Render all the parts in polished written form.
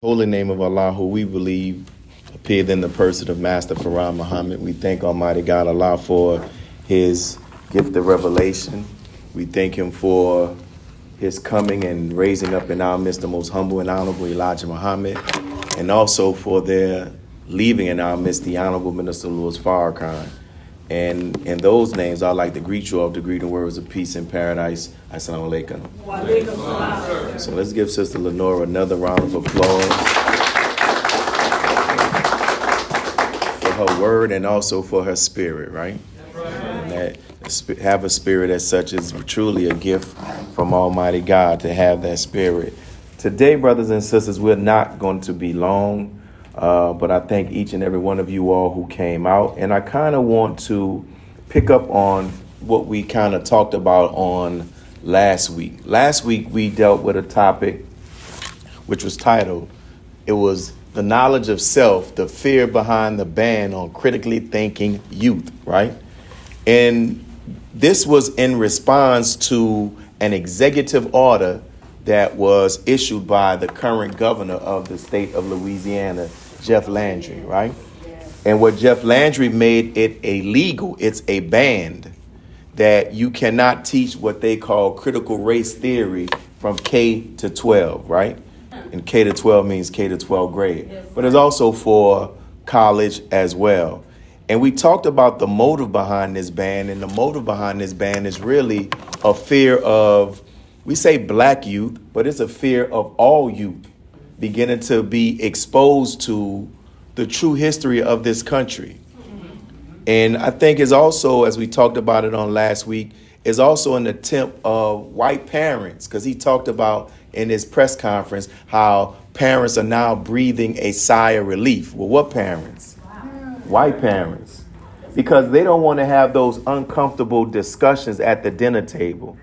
Holy name of Allah, who we believe appeared in the person of Master Farah Muhammad. We thank Almighty God Allah for his gift of revelation. We thank him for his coming and raising up in our midst the most humble and honorable Elijah Muhammad, and also for their leaving in our midst the honorable Minister Louis Farrakhan. And in those names, I'd like to greet you all to greet the words of peace and paradise. Assalamu alaikum. So let's give Sister Lenora another round of applause for her word and also for her spirit, right? And that have a spirit as such is truly a gift from Almighty God to have that spirit. Today, brothers and sisters, we're not going to be long. But I thank each and every one of you all who came out. And I kind of want to pick up on what we kind of talked about on last week. Last week, we dealt with a topic which was titled, it was the knowledge of self, the fear behind the ban on critically thinking youth, right? And this was in response to an executive order that was issued by the current governor of the state of Louisiana, Jeff Landry, right? And what Jeff Landry made it illegal, it's a ban that you cannot teach what they call critical race theory from K to 12, right? And K to 12 means K to 12 grade, but it's also for college as well. And we talked about the motive behind this ban, and the motive behind this ban is really a fear of, we say black youth, but it's a fear of all youth beginning to be exposed to the true history of this country. And I think it's also, as we talked about it on last week, is also an attempt of white parents, because he talked about in his press conference how parents are now breathing a sigh of relief. Well, what parents? White parents. Because they don't want to have those uncomfortable discussions at the dinner table.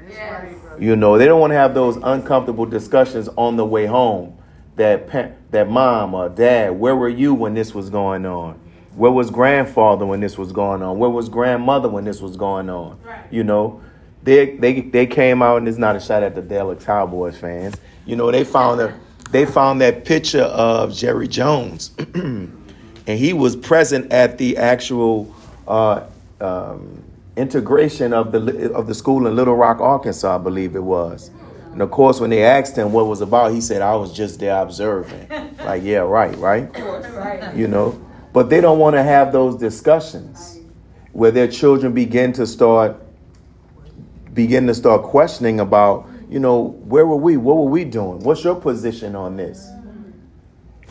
You know, they don't want to have those uncomfortable discussions on the way home. That mom or dad, where were you when this was going on? Where was grandfather when this was going on? Where was grandmother when this was going on? Right. You know, they came out, and it's not a shot at the Dallas Cowboys fans. You know, they found that picture of Jerry Jones, and he was present at the actual integration of the school in Little Rock, Arkansas, I believe it was. And of course, when they asked him what it was about, he said, I was just there observing. Like, yeah, right? You know, but they don't want to have those discussions where their children begin to start questioning about, you know, where were we? What were we doing? What's your position on this?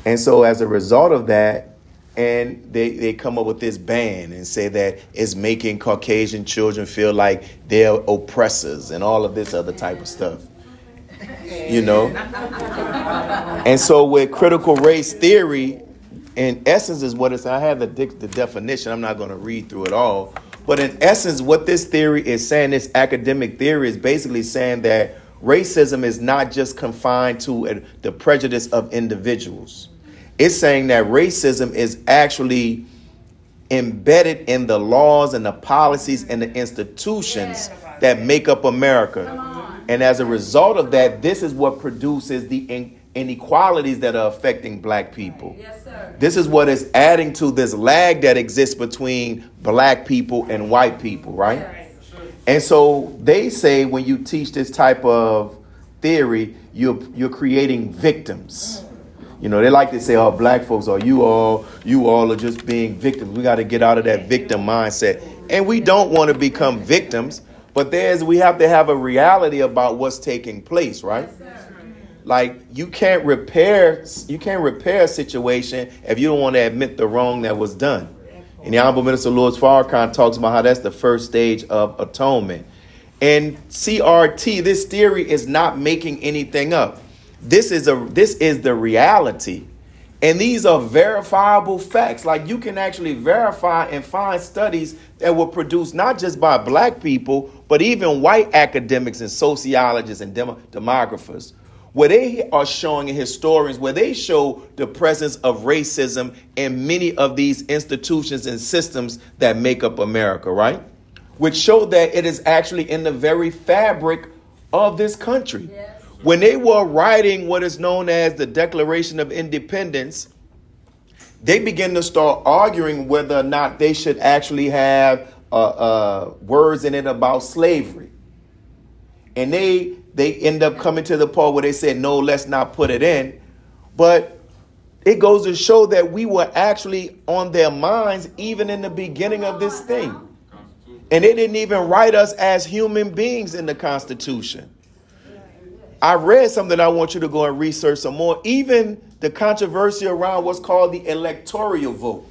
And so as a result of that, and they come up with this ban and say that it's making Caucasian children feel like they're oppressors and all of this other type of stuff. You know, and so with critical race theory, in essence, is what it's. I have the definition. I'm not going to read through it all, but in essence, what this theory is saying, this academic theory is basically saying that racism is not just confined to the prejudice of individuals. It's saying that racism is actually embedded in the laws and the policies and the institutions that make up America. And as a result of that, this is what produces the inequalities that are affecting black people. Yes, sir. This is what is adding to this lag that exists between black people and white people, right? Right. And so they say when you teach this type of theory, you're creating victims. You know, they like to say, oh, black folks, or you all are just being victims. We got to get out of that victim mindset. And we don't want to become victims. But we have to have a reality about what's taking place, right? Like you can't repair a situation if you don't want to admit the wrong that was done. And the Honorable Minister Louis Farrakhan talks about how that's the first stage of atonement. And CRT, this theory is not making anything up. This is the reality. And these are verifiable facts. Like you can actually verify and find studies that were produced not just by black people, but even white academics and sociologists and demographers, where they are showing historians, where they show the presence of racism in many of these institutions and systems that make up America, right? Which show that it is actually in the very fabric of this country. Yes. When they were writing what is known as the Declaration of Independence, they began to start arguing whether or not they should actually have words in it about slavery. And they end up coming to the part where they said, no, let's not put it in. But it goes to show that we were actually on their minds even in the beginning of this thing. And they didn't even write us as human beings in the Constitution. I read something I want you to go and research some more. Even the controversy around what's called the electoral vote.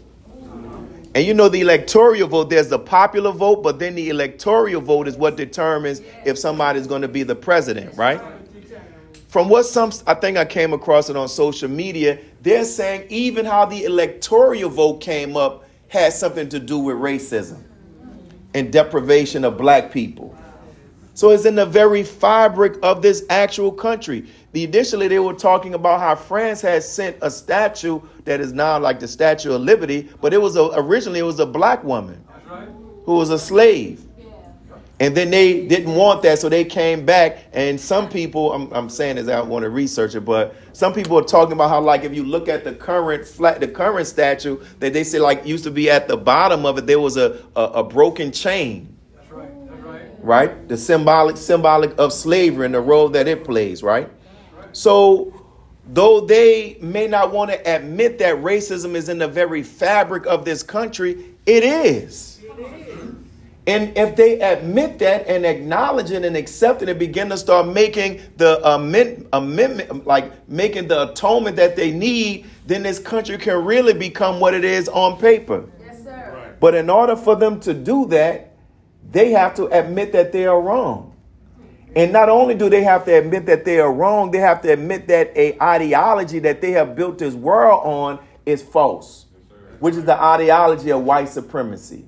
And you know, the electoral vote, there's the popular vote, but then the electoral vote is what determines if somebody's going to be the president, right? From what I think I came across it on social media, they're saying even how the electoral vote came up had something to do with racism and deprivation of black people. So it's in the very fabric of this actual country. Initially, they were talking about how France had sent a statue that is now like the Statue of Liberty, but originally it was a black woman who was a slave. And then they didn't want that, so they came back. And some people, I'm saying this, I don't want to research it, but some people are talking about how, like, if you look at the current statue, that they say like used to be at the bottom of it, there was a broken chain. Right? The symbolic of slavery and the role that it plays, right? So though they may not want to admit that racism is in the very fabric of this country, it is. And if they admit that and acknowledge it and accept it and begin to start making the amendment, like making the atonement that they need, then this country can really become what it is on paper. Yes, sir. Right. But in order for them to do that, they have to admit that they are wrong. And not only do they have to admit that they are wrong, they have to admit that a ideology that they have built this world on is false, which is the ideology of white supremacy.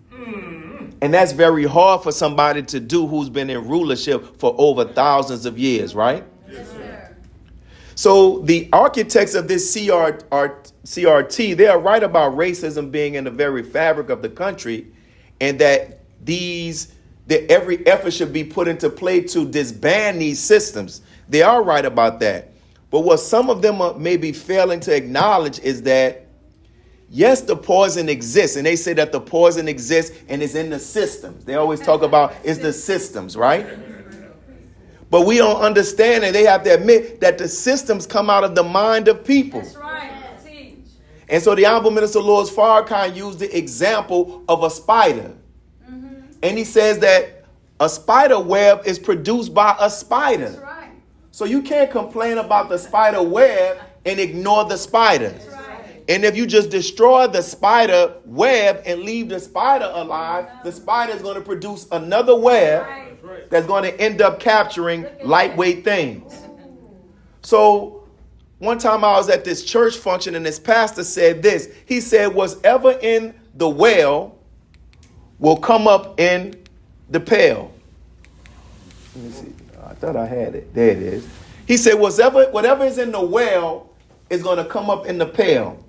And that's very hard for somebody to do who's been in rulership for over thousands of years, right? Yes, sir. So the architects of this CRT, they are right about racism being in the very fabric of the country, and that every effort should be put into play to disband these systems. They are right about that. But what some of them may be failing to acknowledge is that, yes, the poison exists. And they say that the poison exists and is in the systems. They always talk about it's the systems, right? But we don't understand, and they have to admit that the systems come out of the mind of people. That's right. And so the Honorable Minister Louis Farrakhan used the example of a spider. And he says that a spider web is produced by a spider. That's right. So you can't complain about the spider web and ignore the spider. That's right. And if you just destroy the spider web and leave the spider alive, the spider is going to produce another web that's going to end up capturing lightweight things. So one time I was at this church function and this pastor said this. He said, whatever in the well will come up in the pail. Let me see. I thought I had it. There it is. He said, whatever is in the well is going to come up in the pail.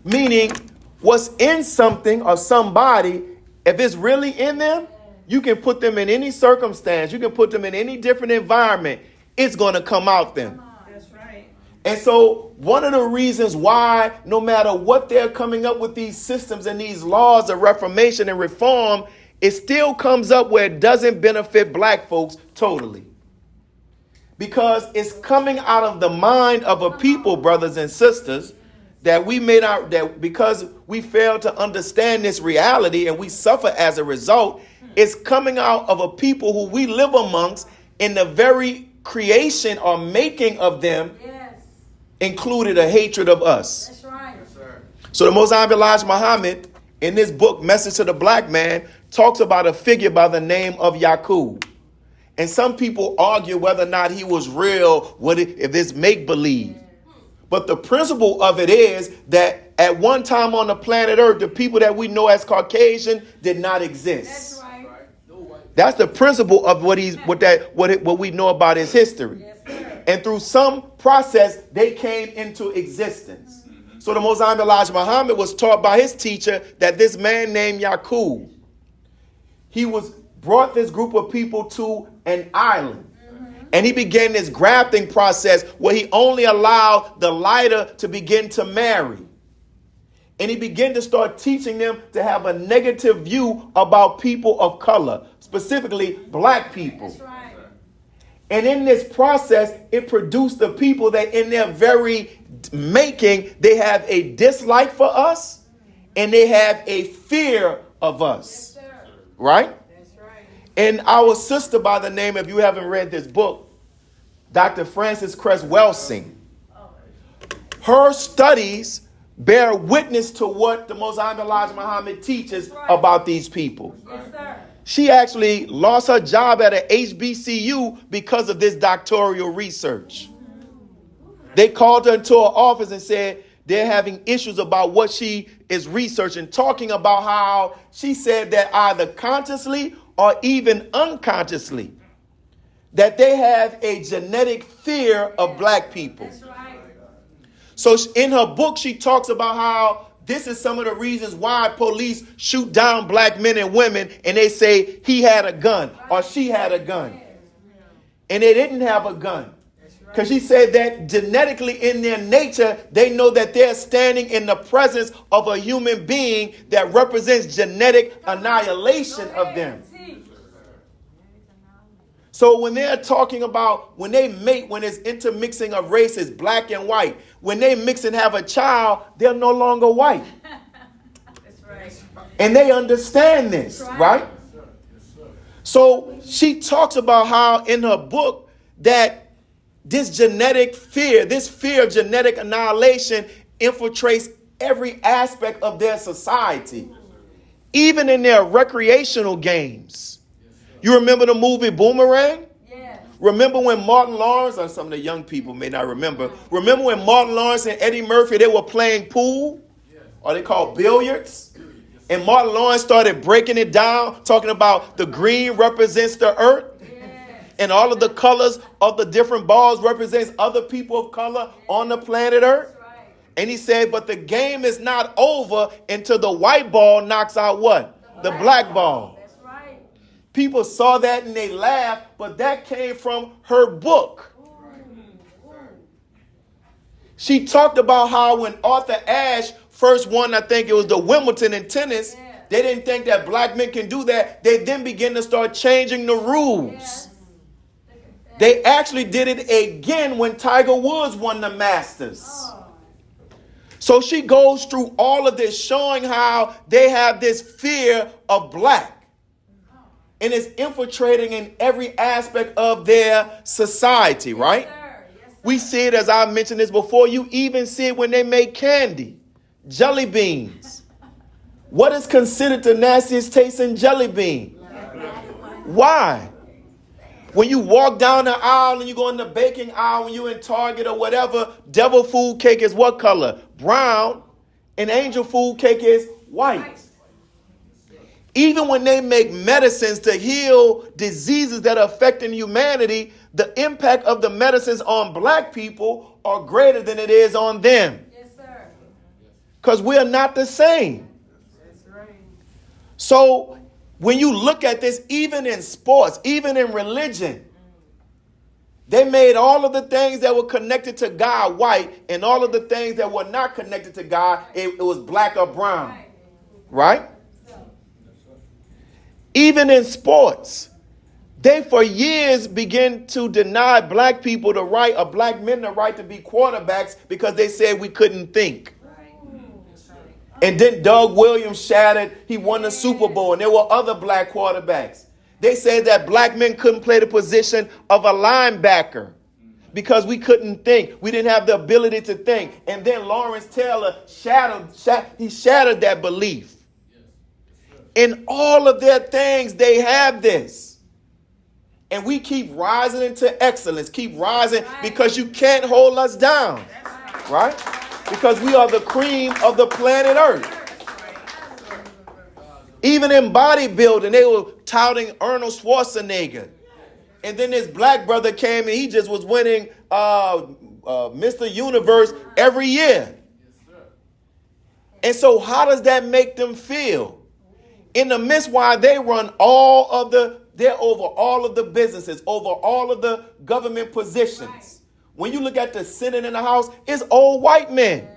Meaning, what's in something or somebody, if it's really in them, you can put them in any circumstance. You can put them in any different environment. It's going to come out them. That's right. And so one of the reasons why, no matter what they're coming up with these systems and these laws of reformation and reform, it still comes up where it doesn't benefit black folks totally. Because it's coming out of the mind of a people, brothers and sisters, that we made out, that because we fail to understand this reality and we suffer as a result, it's coming out of a people who we live amongst in the very creation or making of them. Included a hatred of us. That's right. Yes, sir. So the Most High Elijah Muhammad, in this book, Message to the Black Man, talks about a figure by the name of Yaqub. And some people argue whether or not he was real, if it's make-believe. But the principle of it is that at one time on the planet Earth, the people that we know as Caucasian did not exist. That's right. That's the principle of what we know about his history. Yes, and through some process, they came into existence. So the Most High Elijah Muhammad was taught by his teacher that this man named Yaqub, he brought this group of people to an island. And he began this grafting process where he only allowed the lighter to begin to marry. And he began to start teaching them to have a negative view about people of color, specifically black people. That's right. And in this process, it produced the people that in their very making, they have a dislike for us and they have a fear of us. Yes, right? That's right. And our sister by the name, if you haven't read this book, Dr. Frances Cress Welsing, her studies bear witness to what the Most High Elijah Muhammad teaches about these people. Yes, sir. She actually lost her job at an HBCU because of this doctoral research. They called her into her office and said they're having issues about what she is researching, talking about how she said that either consciously or even unconsciously, that they have a genetic fear of black people. So in her book, she talks about how this is some of the reasons why police shoot down black men and women, and they say he had a gun or she had a gun. And they didn't have a gun. Because she said that genetically in their nature, they know that they're standing in the presence of a human being that represents genetic annihilation of them. So when they're talking about when they mate, when it's intermixing of races, black and white, when they mix and have a child, they're no longer white. That's right. And they understand this, right? So she talks about how in her book that this genetic fear, this fear of genetic annihilation infiltrates every aspect of their society, even in their recreational games. You remember the movie Boomerang? Yeah. Remember when Martin Lawrence, or some of the young people may not remember, remember when Martin Lawrence and Eddie Murphy, they were playing pool? Or they called billiards? And Martin Lawrence started breaking it down, talking about the green represents the earth. And all of the colors of the different balls represents other people of color on the planet Earth. And he said, but the game is not over until the white ball knocks out what? The black ball. People saw that and they laughed, but that came from her book. She talked about how when Arthur Ashe first won, I think it was the Wimbledon in tennis, they didn't think that black men can do that. They then began to start changing the rules. They actually did it again when Tiger Woods won the Masters. So she goes through all of this, showing how they have this fear of black. And it's infiltrating in every aspect of their society, right? Yes, sir. Yes, sir. We see it, as I mentioned this before, you even see it when they make candy, jelly beans. What is considered the nastiest taste in jelly bean? Why? When you walk down the aisle and you go in the baking aisle, when you're in Target or whatever, devil food cake is what color? Brown. And angel food cake is white. Even when they make medicines to heal diseases that are affecting humanity, the impact of the medicines on black people are greater than it is on them. Yes, sir. Because we are not the same. That's right. So when you look at this, even in sports, even in religion, they made all of the things that were connected to God white, and all of the things that were not connected to God, it was black or brown. Right? Even in sports, they for years began to deny black people the right, or black men the right to be quarterbacks, because they said we couldn't think. And then Doug Williams shattered, he won the Super Bowl, and there were other black quarterbacks. They said that black men couldn't play the position of a linebacker because we couldn't think. We didn't have the ability to think. And then Lawrence Taylor shattered that belief. In all of their things, they have this. And we keep rising into excellence, keep rising, because you can't hold us down, right? Because we are the cream of the planet Earth. Even in bodybuilding, they were touting Arnold Schwarzenegger. And then this black brother came and he just was winning Mr. Universe every year. And so how does that make them feel? In the midst while they run all of the they're over all of the businesses, over all of the government positions. Right. When you look at the Senate and the House, it's old white men.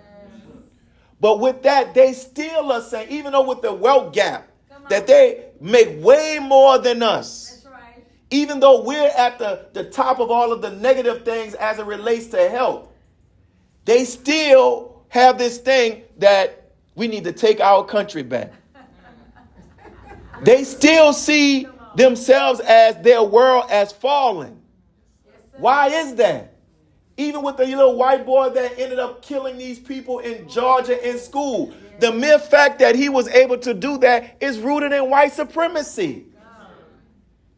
But with that, they still are saying, even though with the wealth gap, that they make way more than us. That's right. Even though we're at the top of all of the negative things as it relates to health, they still have this thing that we need to take our country back. They still see themselves as their world as fallen. Why is that? Even with the little white boy that ended up killing these people in Georgia in school, the mere fact that he was able to do that is rooted in white supremacy.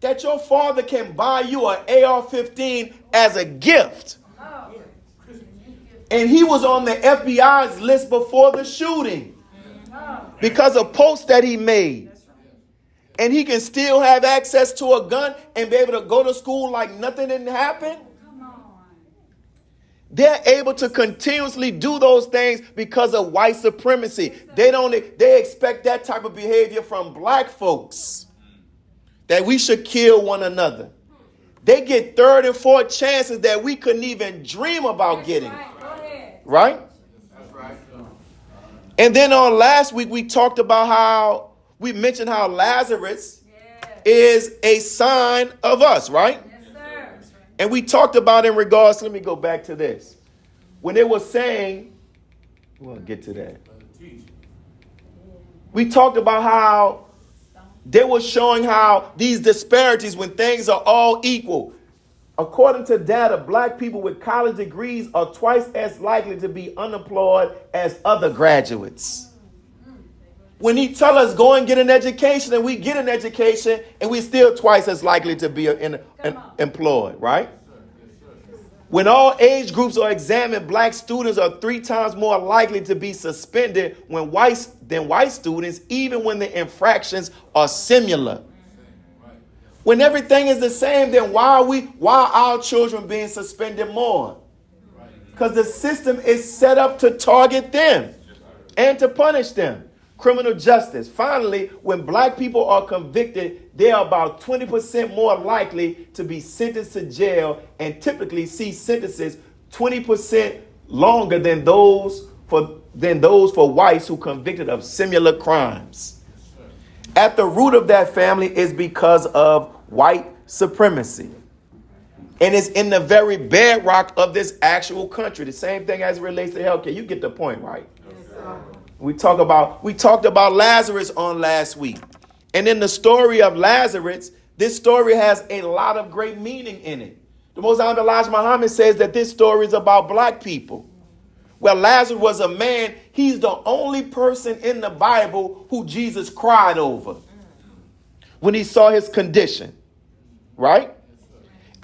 That your father can buy you an AR-15 as a gift. And he was on the FBI's list before the shooting because of posts that he made. And he can still have access to a gun and be able to go to school like nothing didn't happen. They're able to continuously do those things because of white supremacy. They expect that type of behavior from black folks, that we should kill one another. They get third and fourth chances that we couldn't even dream about getting. Right? And then on last week, we talked about how we mentioned how Lazarus is a sign of us, right? And we talked about in regards, let me go back to this. When they were saying, we'll get to that. We talked about how they were showing how these disparities when things are all equal. According to data, black people with college degrees are twice as likely to be unemployed as other graduates. When he tell us go and get an education and we get an education and we still twice as likely to be employed, right? When all age groups are examined, black students are 3 times more likely to be suspended than white students, even when the infractions are similar. When everything is the same, then why are our children being suspended more? Because the system is set up to target them and to punish them. Criminal justice. Finally, when black people are convicted, they are about 20% more likely to be sentenced to jail and typically see sentences 20% longer than those for whites who convicted of similar crimes. At the root of that family is because of white supremacy. And it's in the very bedrock of this actual country. The same thing as it relates to healthcare. You get the point, right? We talked about Lazarus on last week. And in the story of Lazarus, this story has a lot of great meaning in it. The Most High Elijah Muhammad says that this story is about black people. Well, Lazarus was a man. He's the only person in the Bible who Jesus cried over when he saw his condition. Right?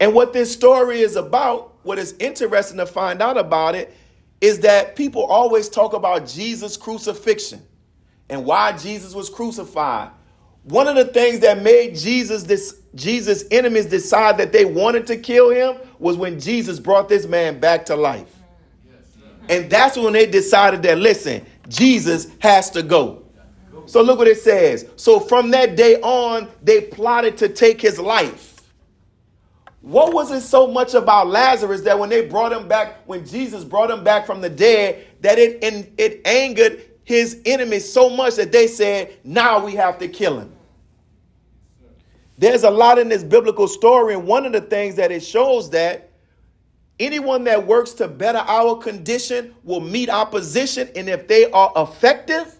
And what this story is about, what is interesting to find out about it, is that people always talk about Jesus' crucifixion and why Jesus was crucified. One of the things that made Jesus' enemies decide that they wanted to kill him was when Jesus brought this man back to life. And that's when they decided that, listen, Jesus has to go. So look what it says. So from that day on, they plotted to take his life. What was it so much about Lazarus that when they brought him back, when Jesus brought him back from the dead, that it angered his enemies so much that they said, now we have to kill him? There's a lot in this biblical story, and one of the things that it shows that anyone that works to better our condition will meet opposition, and if they are effective,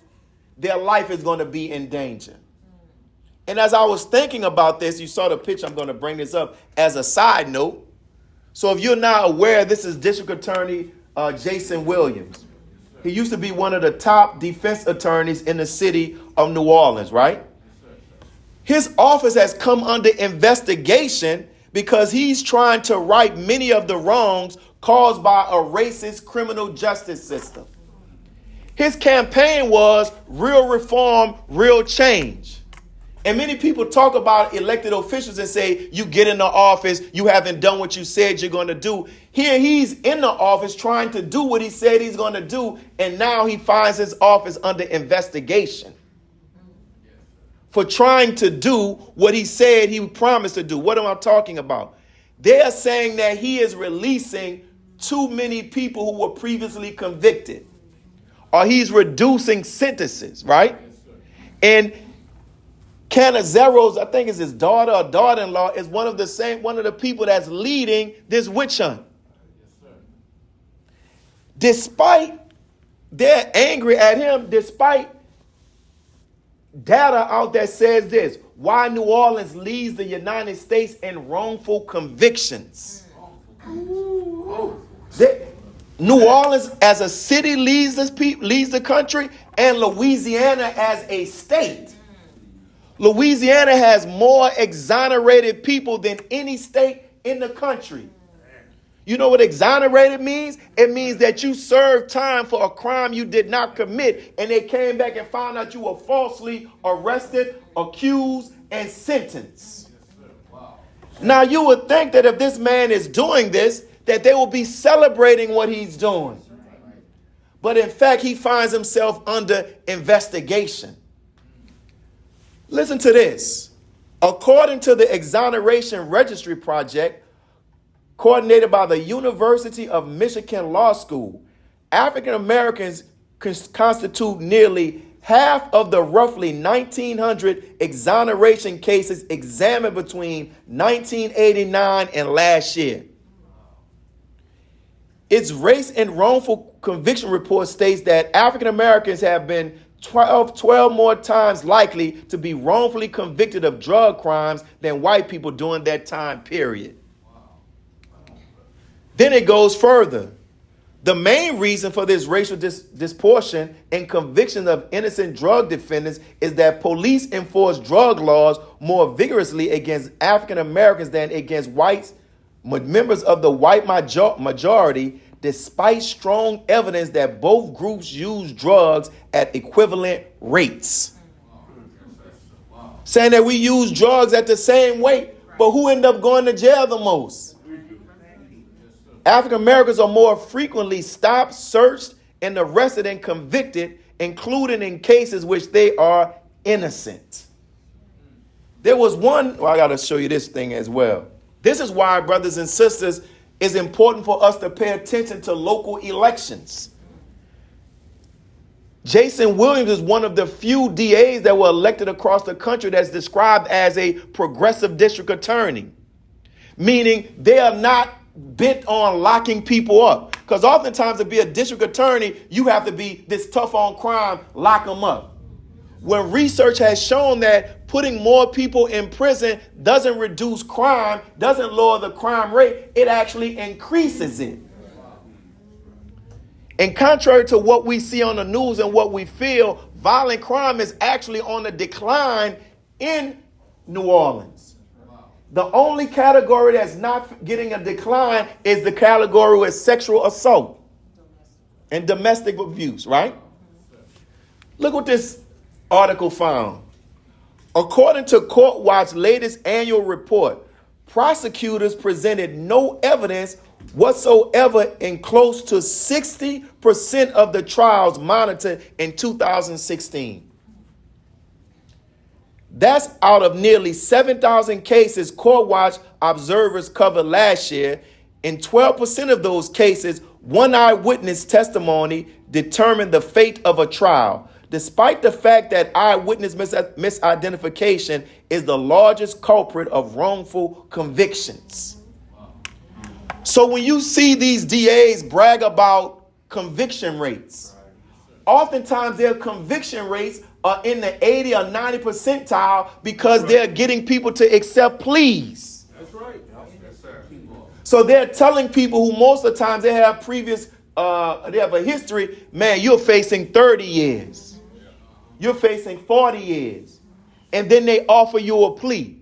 their life is going to be in danger. And as I was thinking about this, you saw the picture. I'm going to bring this up as a side note. So if you're not aware, this is District Attorney Jason Williams. He used to be one of the top defense attorneys in the city of New Orleans, right? His office has come under investigation because he's trying to right many of the wrongs caused by a racist criminal justice system. His campaign was real reform, real change. And many people talk about elected officials and say, you get in the office, you haven't done what you said you're going to do. Here he's in the office trying to do what he said he's going to do, and now he finds his office under investigation for trying to do what he said he promised to do. What am I talking about? They are saying that he is releasing too many people who were previously convicted, or he's reducing sentences, right? And Canizaro's, I think it's his daughter or daughter-in-law, is one of the people that's leading this witch hunt. Despite they're angry at him, despite data out there says this: why New Orleans leads the United States in wrongful convictions. New Orleans as a city leads the country, and Louisiana as a state. Louisiana has more exonerated people than any state in the country. You know what exonerated means? It means that you served time for a crime you did not commit, and they came back and found out you were falsely arrested, accused, and sentenced. Now, you would think that if this man is doing this, that they will be celebrating what he's doing. But in fact, he finds himself under investigation. Listen to this. According to the Exoneration Registry Project, coordinated by the University of Michigan Law School, African Americans constitute nearly half of the roughly 1,900 exoneration cases examined between 1989 and last year. Its race and wrongful conviction report states that African Americans have been 12 more times likely to be wrongfully convicted of drug crimes than white people during that time period. Then it goes further. The main reason for this racial disproportion in convictions of innocent drug defendants is that police enforce drug laws more vigorously against African Americans than against whites, members of the white majority, despite strong evidence that both groups use drugs at equivalent rates. Saying that we use drugs at the same rate, but who end up going to jail the most? African Americans are more frequently stopped, searched, and arrested and convicted, including in cases which they are innocent. There was one, I got to show you this thing as well. This is why, brothers and sisters, it's important for us to pay attention to local elections. Jason Williams is one of the few DAs that were elected across the country that's described as a progressive district attorney, meaning they are not bent on locking people up. Because oftentimes to be a district attorney, you have to be this tough on crime, lock them up. When research has shown that putting more people in prison doesn't reduce crime, doesn't lower the crime rate, it actually increases it. And contrary to what we see on the news and what we feel, violent crime is actually on the decline in New Orleans. The only category that's not getting a decline is the category with sexual assault and domestic abuse, right? Look what this article found. According to Court Watch's latest annual report, prosecutors presented no evidence whatsoever in close to 60% of the trials monitored in 2016. That's out of nearly 7,000 cases Court Watch observers covered last year. In 12% of those cases, one eyewitness testimony determined the fate of a trial, despite the fact that eyewitness misidentification is the largest culprit of wrongful convictions. So when you see these DAs brag about conviction rates, oftentimes their conviction rates are in the 80 or 90 percentile because they're getting people to accept pleas. That's right. So they're telling people who most of the times they have they have a history, man, you're facing 30 years. You're facing 40 years. And then they offer you a plea.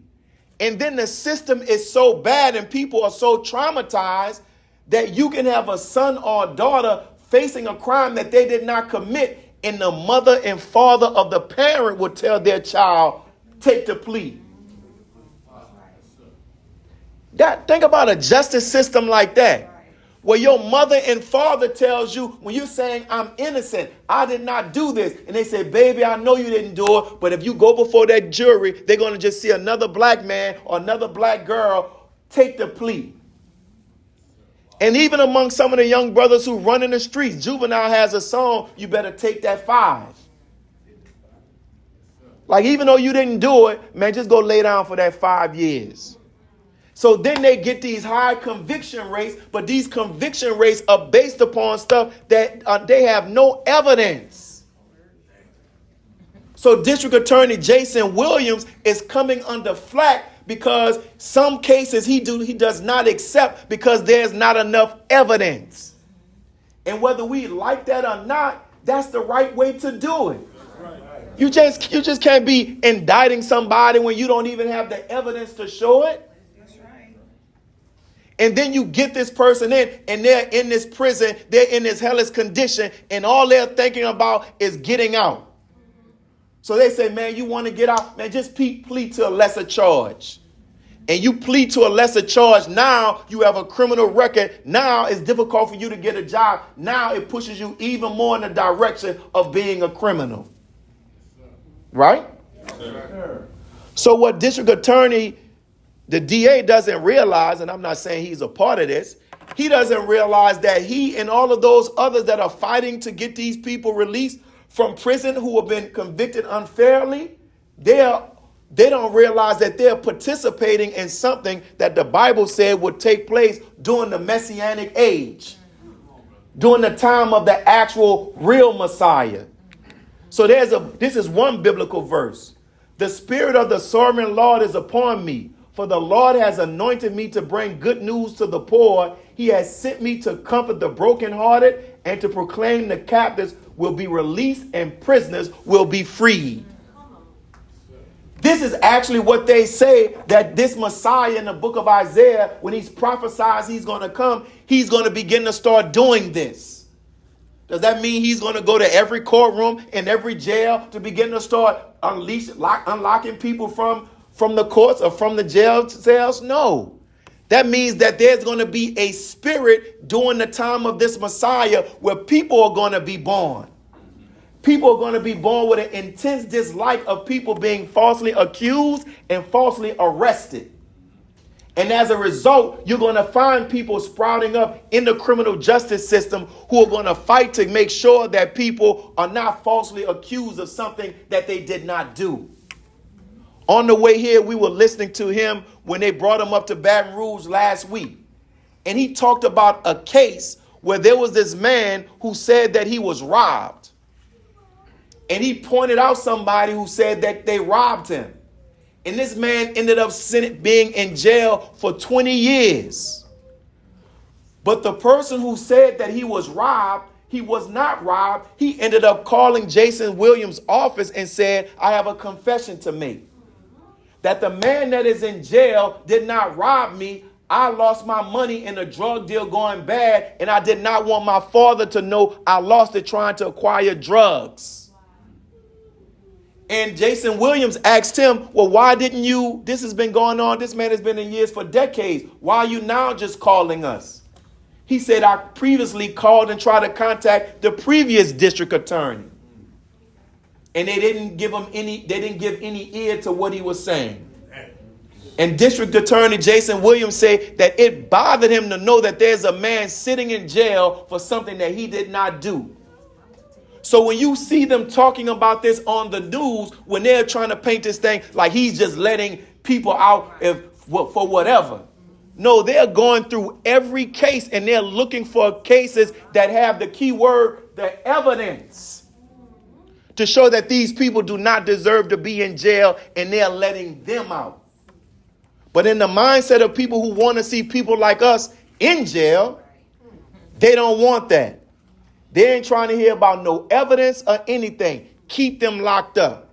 And then the system is so bad and people are so traumatized that you can have a son or a daughter facing a crime that they did not commit, and the mother and father of the parent would tell their child, take the plea. Think about a justice system like that. Where your mother and father tells you, when you're saying, I'm innocent, I did not do this. And they say, baby, I know you didn't do it. But if you go before that jury, they're going to just see another black man or another black girl take the plea. And even among some of the young brothers who run in the streets, Juvenile has a song, you better take that 5. Like, even though you didn't do it, man, just go lay down for that 5 years. So then they get these high conviction rates, but these conviction rates are based upon stuff that they have no evidence. So District Attorney Jason Williams is coming under flack because some cases he does not accept because there's not enough evidence. And whether we like that or not, that's the right way to do it. You just can't be indicting somebody when you don't even have the evidence to show it. And then you get this person in and they're in this prison, they're in this hellish condition, and all they're thinking about is getting out. So they say, man, you want to get out? Man, just plead to a lesser charge. And you plead to a lesser charge. Now you have a criminal record. Now it's difficult for you to get a job. Now it pushes you even more in the direction of being a criminal. Right? Yes, so what District Attorney, the DA, doesn't realize, and I'm not saying he's a part of this, he doesn't realize that he and all of those others that are fighting to get these people released from prison who have been convicted unfairly, they don't realize that they're participating in something that the Bible said would take place during the Messianic age, during the time of the actual real Messiah. So this is one biblical verse. The Spirit of the Sovereign Lord is upon me, for the Lord has anointed me to bring good news to the poor. He has sent me to comfort the brokenhearted and to proclaim the captives will be released and prisoners will be freed. This is actually what they say, that this Messiah in the book of Isaiah, when he's prophesied he's going to come, he's going to begin to start doing this. Does that mean he's going to go to every courtroom and every jail to begin to start unlocking people from the courts or from the jail cells? No. That means that there's going to be a spirit during the time of this Messiah where people are going to be born. People are going to be born with an intense dislike of people being falsely accused and falsely arrested. And as a result, you're going to find people sprouting up in the criminal justice system who are going to fight to make sure that people are not falsely accused of something that they did not do. On the way here, we were listening to him when they brought him up to Baton Rouge last week. And he talked about a case where there was this man who said that he was robbed. And he pointed out somebody who said that they robbed him. And this man ended up being in jail for 20 years. But the person who said that he was robbed, he was not robbed. He ended up calling Jason Williams' office and said, I have a confession to make. That the man that is in jail did not rob me. I lost my money in a drug deal going bad, and I did not want my father to know I lost it trying to acquire drugs. And Jason Williams asked him, well, why didn't you, this has been going on, this man has been in years for decades. Why are you now just calling us? He said, I previously called and tried to contact the previous district attorney. And they didn't give any ear to what he was saying. And District Attorney Jason Williams said that it bothered him to know that there's a man sitting in jail for something that he did not do. So when you see them talking about this on the news, when they're trying to paint this thing like he's just letting people out for whatever. No, they're going through every case and they're looking for cases that have the key word, the evidence, to show that these people do not deserve to be in jail and they're letting them out. But in the mindset of people who want to see people like us in jail, they don't want that. They ain't trying to hear about no evidence or anything. Keep them locked up.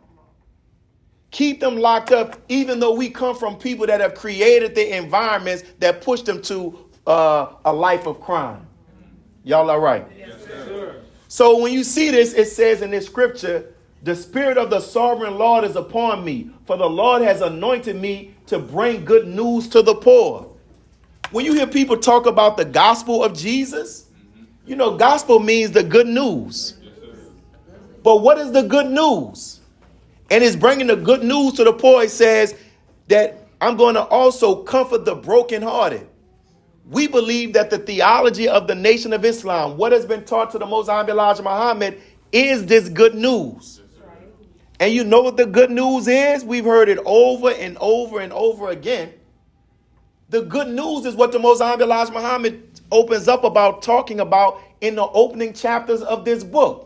Keep them locked up, even though we come from people that have created the environments that push them to a life of crime. Y'all all right? Yes, sir. So when you see this, it says in this scripture, the Spirit of the Sovereign Lord is upon me, for the Lord has anointed me to bring good news to the poor. When you hear people talk about the gospel of Jesus, you know, gospel means the good news. But what is the good news? And it's bringing the good news to the poor. It says that I'm going to also comfort the brokenhearted. We believe that the theology of the Nation of Islam, what has been taught to the Most High Elijah Muhammad, is this good news. And you know what the good news is? We've heard it over and over and over again. The good news is what the Most High Elijah Muhammad opens up about, talking about in the opening chapters of this book.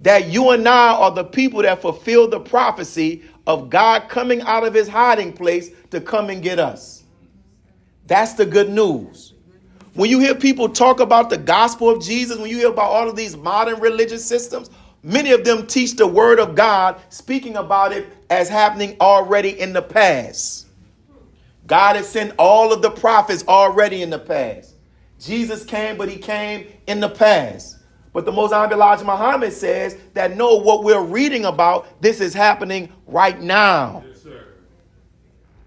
That you and I are the people that fulfill the prophecy of God coming out of his hiding place to come and get us. That's the good news. When you hear people talk about the gospel of Jesus, when you hear about all of these modern religious systems, many of them teach the word of God, speaking about it as happening already in the past. God has sent all of the prophets already in the past. Jesus came, but he came in the past. But the Most High Elijah Muhammad says that no, what we're reading about, this is happening right now. Yes, sir.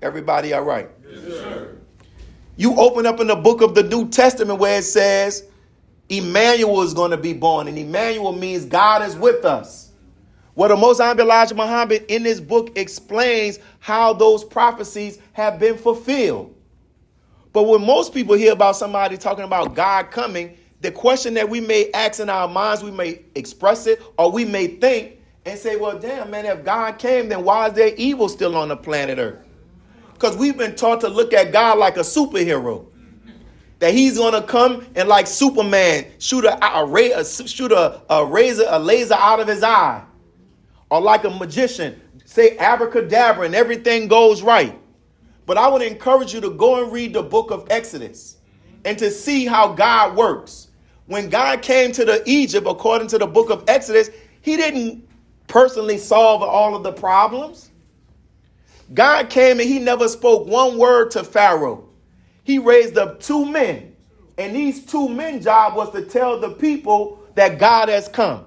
Everybody all right? Yes, sir. You open up in the book of the New Testament where it says Emmanuel is going to be born. And Emmanuel means God is with us. Well, the Most High Elijah Muhammad in this book explains how those prophecies have been fulfilled. But when most people hear about somebody talking about God coming, the question that we may ask in our minds, we may express it, or we may think and say, well, damn, man, if God came, then why is there evil still on the planet Earth? Because we've been taught to look at God like a superhero. That he's going to come and like Superman, shoot a laser out of his eye. Or like a magician, say abracadabra and everything goes right. But I would encourage you to go and read the book of Exodus and to see how God works. When God came to the Egypt, according to the book of Exodus, he didn't personally solve all of the problems. God came and he never spoke one word to Pharaoh. He raised up two men. And these two men's job was to tell the people that God has come.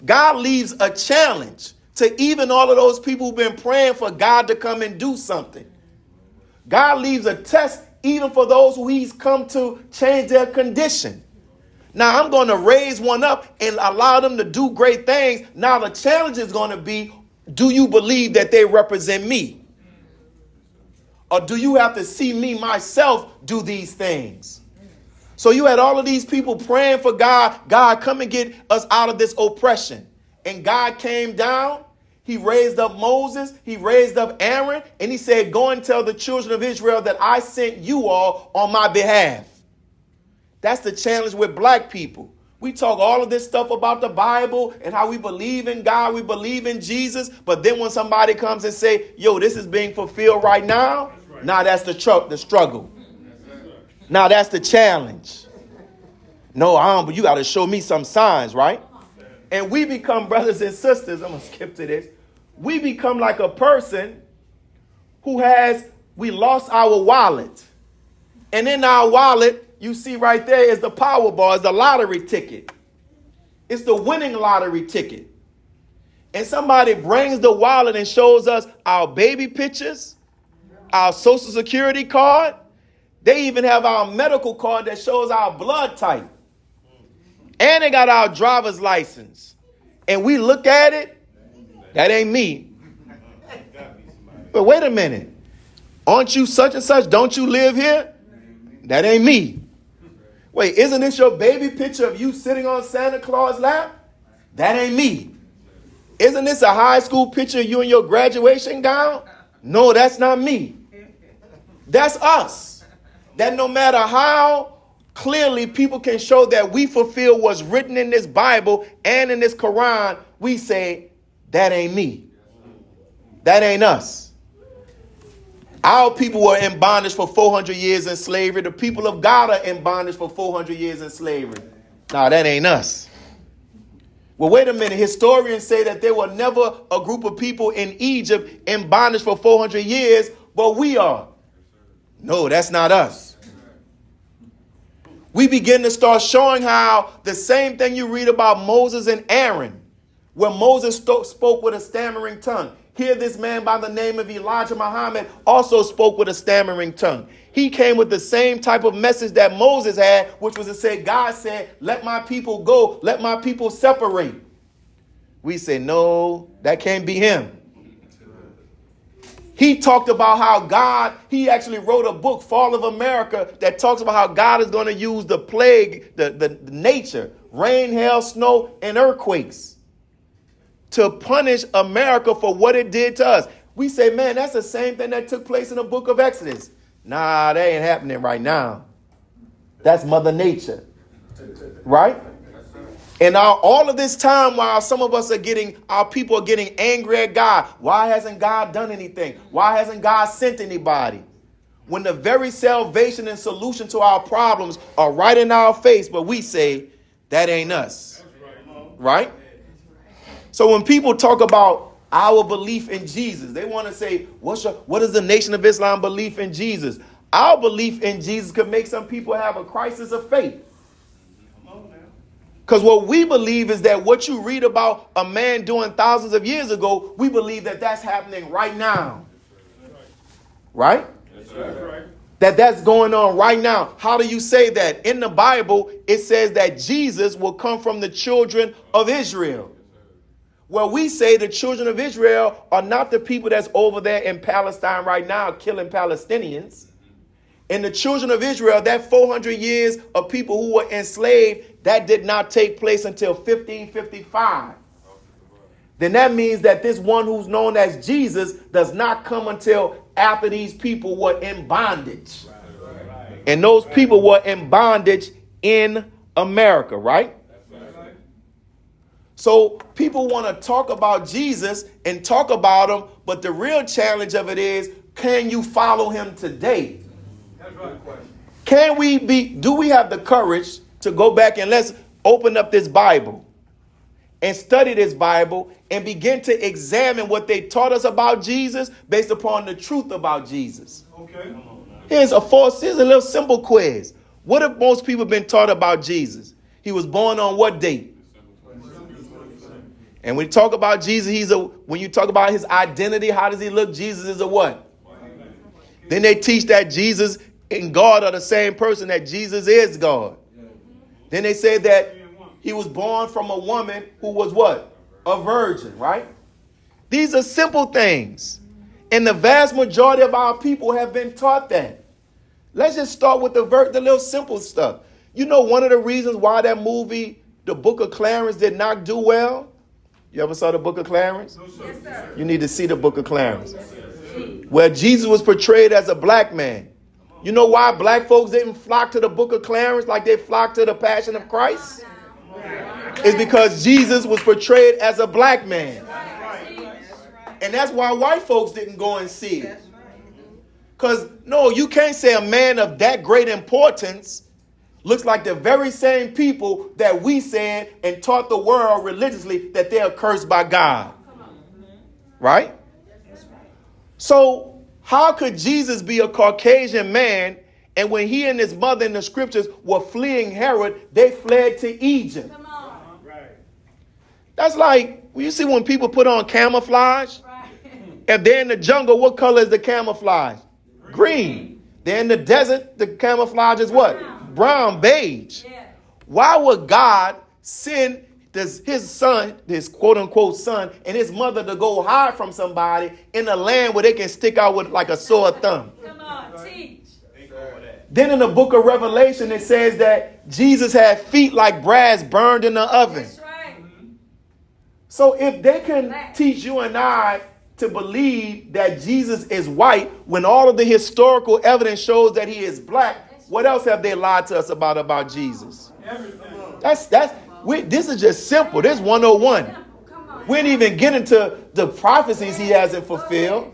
God leaves a challenge to even all of those people who've been praying for God to come and do something. God leaves a test even for those who he's come to change their condition. Now I'm going to raise one up and allow them to do great things. Now the challenge is going to be, do you believe that they represent me? Or do you have to see me myself do these things? So you had all of these people praying for God. God, come and get us out of this oppression. And God came down. He raised up Moses. He raised up Aaron. And he said, go and tell the children of Israel that I sent you all on my behalf. That's the challenge with black people. We talk all of this stuff about the Bible and how we believe in God, we believe in Jesus. But then when somebody comes and say, yo, this is being fulfilled right now. Right. Now that's the struggle. Now that's the challenge. No, but you got to show me some signs, right? And we become brothers and sisters. I'm going to skip to this. We become like a person who we lost our wallet. And in our wallet, you see right there is the Powerball, is the lottery ticket. It's the winning lottery ticket. And somebody brings the wallet and shows us our baby pictures, our social security card. They even have our medical card that shows our blood type. And they got our driver's license. And we look at it, that ain't me. But wait a minute. Aren't you such and such? Don't you live here? That ain't me. Wait, isn't this your baby picture of you sitting on Santa Claus' lap? That ain't me. Isn't this a high school picture of you in your graduation gown? No, that's not me. That's us. That no matter how clearly people can show that we fulfill what's written in this Bible and in this Quran, we say, that ain't me. That ain't us. Our people were in bondage for 400 years in slavery. The people of God are in bondage for 400 years in slavery. Nah, that ain't us. Well, wait a minute. Historians say that there were never a group of people in Egypt in bondage for 400 years, but we are. No, that's not us. We begin to start showing how the same thing you read about Moses and Aaron, where Moses spoke with a stammering tongue. Here this man by the name of Elijah Muhammad also spoke with a stammering tongue. He came with the same type of message that Moses had, which was to say, God said, let my people go, let my people separate. We say, no, that can't be him. He talked about how God, he actually wrote a book, Fall of America, that talks about how God is going to use the plague, the nature, rain, hail, snow, and earthquakes to punish America for what it did to us. We say, man, that's the same thing that took place in the book of Exodus. Nah, that ain't happening right now. That's Mother Nature. Right? And all of this time, while some of us our people are getting angry at God. Why hasn't God done anything? Why hasn't God sent anybody? When the very salvation and solution to our problems are right in our face, but we say, that ain't us. Right? So when people talk about our belief in Jesus, they want to say, what is the Nation of Islam belief in Jesus? Our belief in Jesus could make some people have a crisis of faith. Because what we believe is that what you read about a man doing thousands of years ago, we believe that that's happening right now. Right? That's going on right now. How do you say that? In the Bible, it says that Jesus will come from the children of Israel. Well, we say the children of Israel are not the people that's over there in Palestine right now killing Palestinians. And the children of Israel, that 400 years of people who were enslaved, that did not take place until 1555. Then that means that this one who's known as Jesus does not come until after these people were in bondage. And those people were in bondage in America, right? So people want to talk about Jesus and talk about him, but the real challenge of it is, can you follow him today? Do we have the courage to go back and let's open up this Bible and study this Bible and begin to examine what they taught us about Jesus based upon the truth about Jesus? Okay. Here's a little simple quiz. What have most people been taught about Jesus? He was born on what date? And when you talk about Jesus, when you talk about his identity, how does he look? Jesus is a what? Then they teach that Jesus and God are the same person, that Jesus is God. Then they say that he was born from a woman who was what? A virgin, right? These are simple things. And the vast majority of our people have been taught that. Let's just start with the little simple stuff. You know, one of the reasons why that movie, The Book of Clarence, did not do well? You ever saw The Book of Clarence? No, sir. Yes, sir. You need to see The Book of Clarence. Where Jesus was portrayed as a black man. You know why black folks didn't flock to the Book of Clarence like they flocked to the Passion of Christ? It's because Jesus was portrayed as a black man. And that's why white folks didn't go and see it. Because, no, you can't say a man of that great importance looks like the very same people that we said and taught the world religiously that they are cursed by God. Right? So, how could Jesus be a Caucasian man, and when he and his mother in the scriptures were fleeing Herod, they fled to Egypt? Come on. Right. That's like, you see when people put on camouflage? Right. If they're in the jungle, what color is the camouflage? Green. They're in the desert, the camouflage is what? Brown, beige. Yeah. Why would God send his son, his quote-unquote son, and his mother to go hide from somebody in a land where they can stick out with like a sore thumb? Come on, teach. Then in the book of Revelation, it says that Jesus had feet like brass burned in the oven. That's right. So if they can teach you and I to believe that Jesus is white when all of the historical evidence shows that he is black, what else have they lied to us about Jesus? This is just simple. This is 101. We didn't even get into the prophecies he hasn't fulfilled.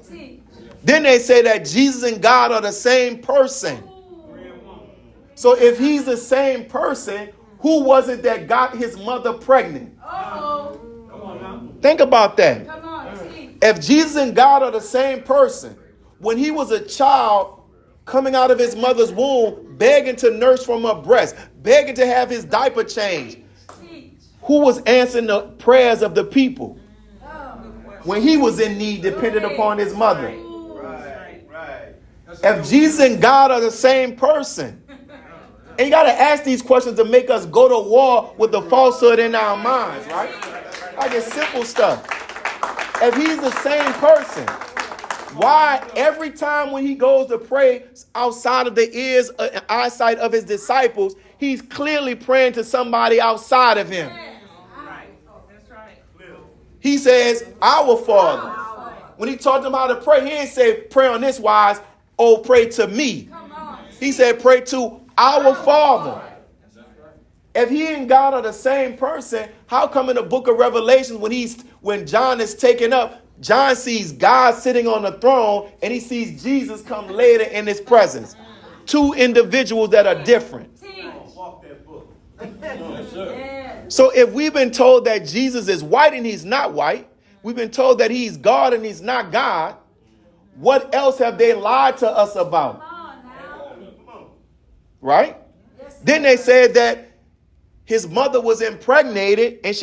Then they say that Jesus and God are the same person. So if he's the same person, who was it that got his mother pregnant? Think about that. If Jesus and God are the same person, when he was a child coming out of his mother's womb, begging to nurse from her breast, begging to have his diaper changed, who was answering the prayers of the people? when he was in need, depended upon his mother. If Jesus and God are the same person, and you got to ask these questions to make us go to war with the falsehood in our minds, right? Like it's simple stuff. If he's the same person, why every time when he goes to pray outside of the ears and eyesight of his disciples, he's clearly praying to somebody outside of him? He says, our Father. When he taught them how to pray, he didn't say pray on this wise, oh, pray to me. He said pray to our Father. If he and God are the same person, how come in the book of Revelation when John is taken up, John sees God sitting on the throne and he sees Jesus come later in his presence? Two individuals that are different. So if we've been told that Jesus is white and he's not white, we've been told that he's God and he's not God, what else have they lied to us about? Right? Then they said that his mother was impregnated and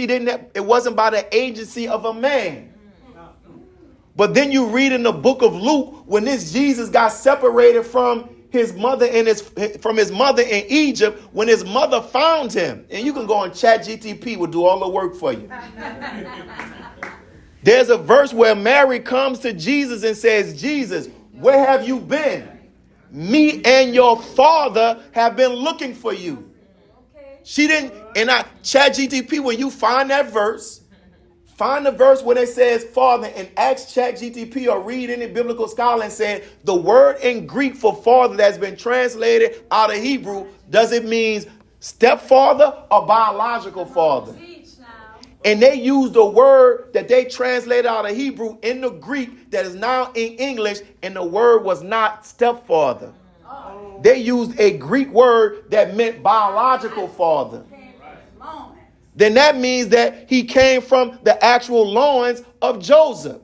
it wasn't by the agency of a man. But then you read in the book of Luke, when this Jesus got separated from his mother from his mother in Egypt, when his mother found him, and you can go on ChatGTP, will do all the work for you. There's a verse where Mary comes to Jesus and says, Jesus, where have you been? Me and your father have been looking for you. She didn't, and ChatGTP, when you find that verse, find the verse when it says father and ask ChatGTP or read any biblical scholar and say the word in Greek for father that's been translated out of Hebrew, does it mean stepfather or biological father? And they use the word that they translated out of Hebrew in the Greek that is now in English, and the word was not stepfather. They used a Greek word that meant biological father. Then that means that he came from the actual loins of Joseph.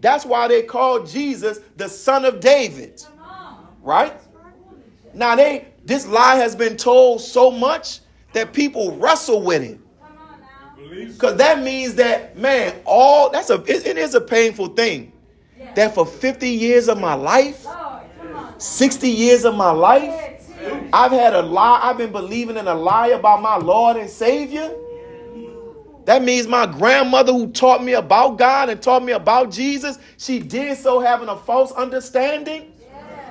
That's why they call Jesus the son of David. Right? Now this lie has been told so much that people wrestle with it. Because that means that, man, it is a painful thing. That for 50 years of my life, 60 years of my life, I've been believing in a lie about my Lord and Savior. That means my grandmother who taught me about God and taught me about Jesus, she did so having a false understanding.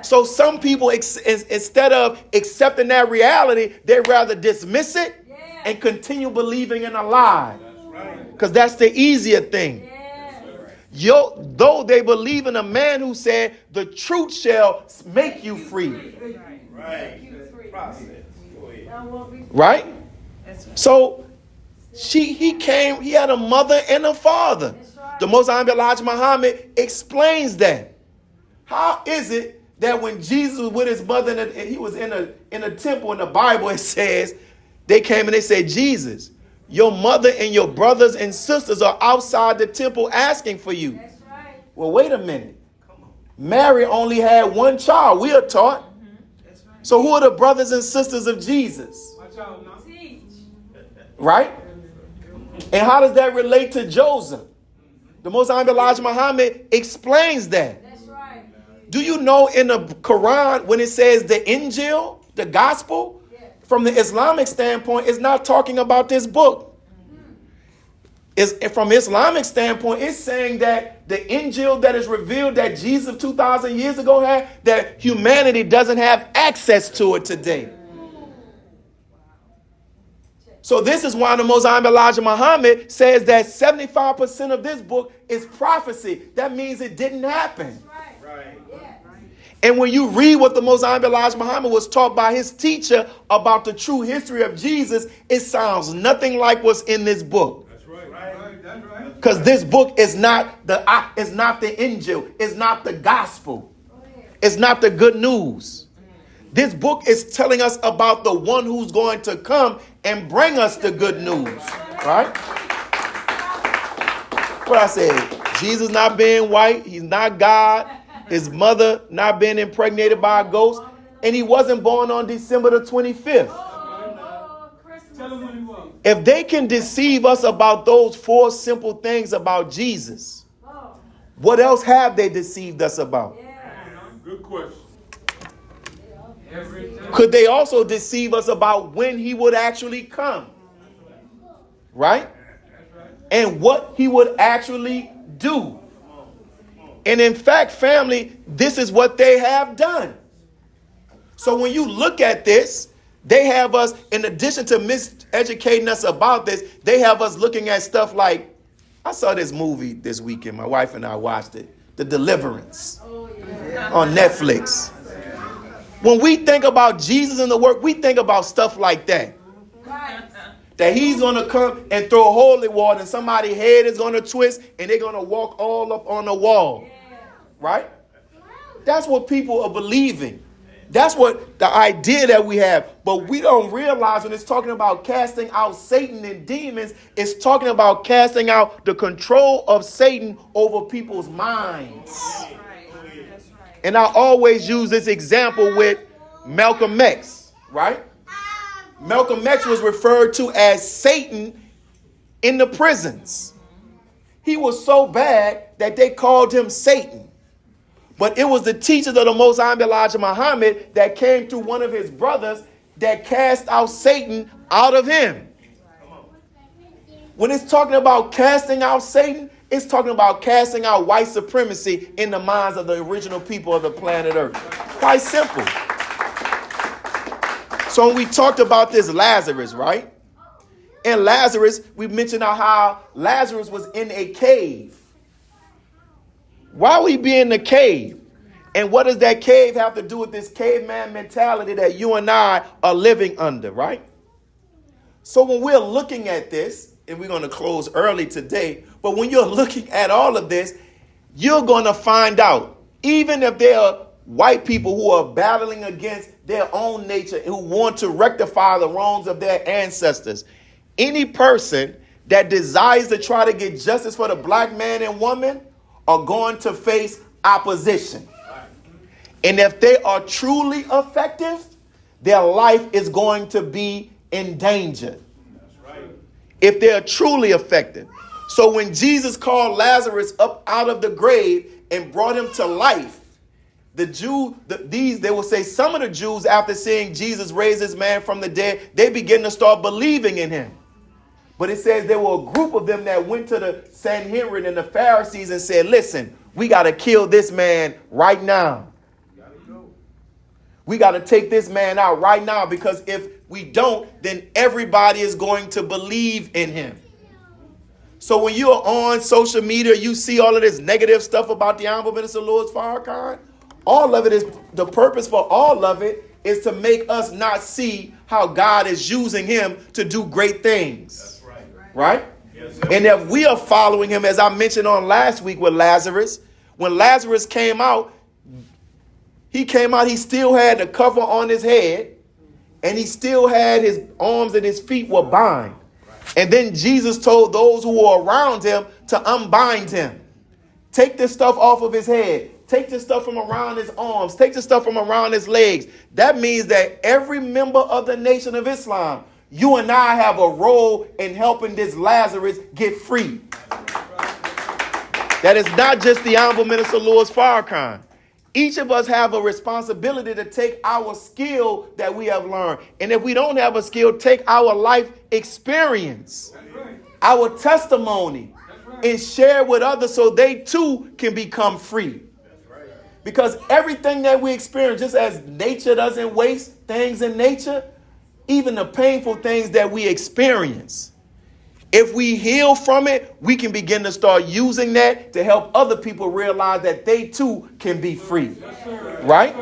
So some people, instead of accepting that reality, they'd rather dismiss it and continue believing in a lie. Because that's the easier thing. Though they believe in a man who said, the truth shall make you free. Right? So he had a mother and a father. The Most High Elijah Muhammad explains that. How is it that when Jesus was with his mother and he was in a temple in the Bible, it says, they came and they said, Jesus, your mother and your brothers and sisters are outside the temple asking for you. That's right. Well, wait a minute. Mary only had one child, we are taught. Right. So who are the brothers and sisters of Jesus? Right? And how does that relate to Joseph? The Most High Elijah Muhammad explains that. That's right. Do you know in the Quran when it says the Injil, the gospel, from the Islamic standpoint, it's not talking about this book. From Islamic standpoint, it's saying that the Injil that is revealed that Jesus 2,000 years ago had, that humanity doesn't have access to it today. So this is why the Most High Elijah Muhammad says that 75% of this book is prophecy. That means it didn't happen. Right. And when you read what the Most High Elijah Muhammad was taught by his teacher about the true history of Jesus, it sounds nothing like what's in this book. That's right. Because this book is not the Injil, it's not the gospel, it's not the good news. This book is telling us about the one who's going to come and bring us the good news, right? What I said, Jesus not being white, he's not God. His mother not being impregnated by a ghost. And he wasn't born on December the 25th. If they can deceive us about those four simple things about Jesus, What else have they deceived us about? Good question. Could they also deceive us about when he would actually come? Right? And what he would actually do. And in fact, family, this is what they have done. So when you look at this, they have us, in addition to miseducating us about this, they have us looking at stuff like, I saw this movie this weekend. My wife and I watched it. The Deliverance on Netflix. When we think about Jesus and the work, we think about stuff like that. That he's going to come and throw holy water and somebody's head is going to twist and they're going to walk all up on the wall. Right? That's what people are believing. That's what the idea that we have. But we don't realize when it's talking about casting out Satan and demons, it's talking about casting out the control of Satan over people's minds. And I always use this example with Malcolm X, right? Malcolm X was referred to as Satan in the prisons. He was so bad that they called him Satan. But it was the teachers of the Most High Elijah Muhammad that came through one of his brothers that cast out Satan out of him. When it's talking about casting out Satan, it's talking about casting out white supremacy in the minds of the original people of the planet Earth. Quite simple. So when we talked about this Lazarus, right? And Lazarus, we mentioned how Lazarus was in a cave. Why would he be in the cave? And what does that cave have to do with this caveman mentality that you and I are living under, right? So when we're looking at this, and we're going to close early today, but when you're looking at all of this, you're going to find out, even if there are white people who are battling against their own nature, who want to rectify the wrongs of their ancestors, any person that desires to try to get justice for the black man and woman are going to face opposition. And if they are truly effective, their life is going to be in danger. If they are truly effective. So when Jesus called Lazarus up out of the grave and brought him to life, they will say some of the Jews, after seeing Jesus raise this man from the dead, they begin to start believing in him. But it says there were a group of them that went to the Sanhedrin and the Pharisees and said, listen, we got to kill this man right now. We got to take this man out right now, because if we don't, then everybody is going to believe in him. So when you're on social media, you see all of this negative stuff about the Honorable Minister Louis Farrakhan. All of it is, the purpose for all of it is to make us not see how God is using him to do great things. Right? Yes, and if we are following him, as I mentioned on last week with Lazarus, when Lazarus came out, he still had the cover on his head, and he still had his arms and his feet were bound. And then Jesus told those who were around him to unbind him. Take this stuff off of his head. Take this stuff from around his arms. Take this stuff from around his legs. That means that every member of the Nation of Islam, you and I have a role in helping this Lazarus get free. That is not just the Honorable Minister Louis Farrakhan. Each of us have a responsibility to take our skill that we have learned. And if we don't have a skill, take our life experience, our testimony, and share with others so they too can become free. Because everything that we experience, just as nature doesn't waste things in nature, even the painful things that we experience, if we heal from it, we can begin to start using that to help other people realize that they too can be free. Right?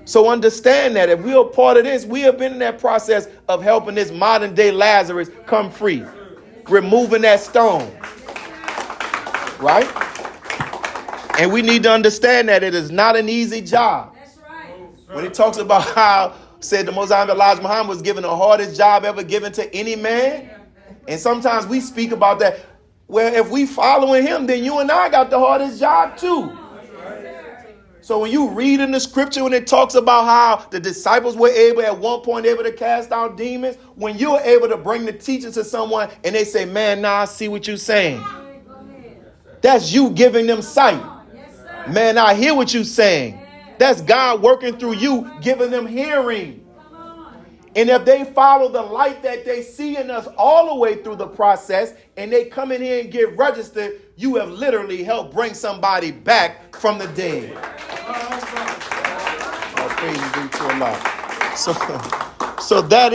So understand that if we are part of this, we have been in that process of helping this modern day Lazarus come free, removing that stone. Right? And we need to understand that it is not an easy job. When he talks about how said the Most High Elijah Muhammad was given the hardest job ever given to any man. And sometimes we speak about that. Well, if we following him, then you and I got the hardest job too. So when you read in the scripture, when it talks about how the disciples were at one point to cast out demons, when you're able to bring the teaching to someone and they say, man, nah, I see what you're saying. That's you giving them sight. Man, I hear what you're saying. That's God working through you, giving them hearing. And if they follow the light that they see in us all the way through the process, and they come in here and get registered, you have literally helped bring somebody back from the dead. All praise be to Allah. So that